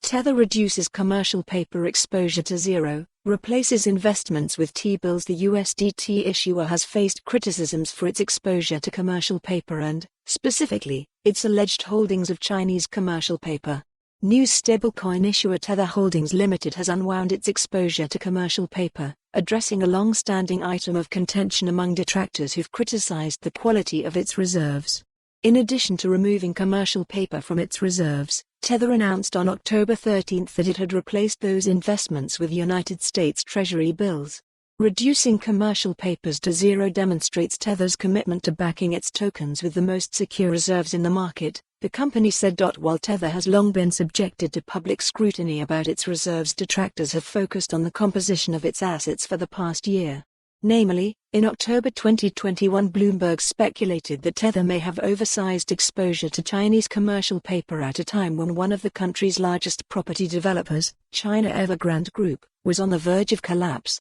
Tether reduces commercial paper exposure to zero, replaces investments with T-bills. The USDT issuer has faced criticisms for its exposure to commercial paper and, specifically, its alleged holdings of Chinese commercial paper. New stablecoin issuer Tether Holdings Limited has unwound its exposure to commercial paper, addressing a long-standing item of contention among detractors who've criticized the quality of its reserves. In addition to removing commercial paper from its reserves, Tether announced on October 13 that it had replaced those investments with United States Treasury bills. Reducing commercial papers to zero demonstrates Tether's commitment to backing its tokens with the most secure reserves in the market, the company said. While Tether has long been subjected to public scrutiny about its reserves, detractors have focused on the composition of its assets for the past year. Namely, in October 2021, Bloomberg speculated that Tether may have oversized exposure to Chinese commercial paper at a time when one of the country's largest property developers, China Evergrande Group, was on the verge of collapse.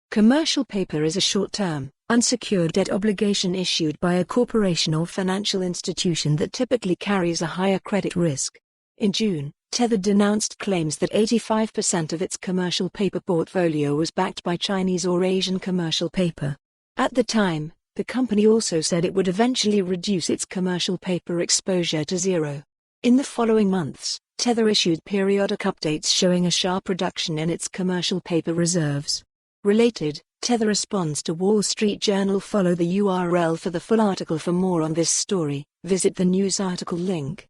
Commercial paper is a short-term, unsecured debt obligation issued by a corporation or financial institution that typically carries a higher credit risk. In June, Tether denounced claims that 85% of its commercial paper portfolio was backed by Chinese or Asian commercial paper. At the time, the company also said it would eventually reduce its commercial paper exposure to zero. In the following months, Tether issued periodic updates showing a sharp reduction in its commercial paper reserves. Related, Tether responds to Wall Street Journal. Follow the URL for the full article. For more on this story, visit the news article link.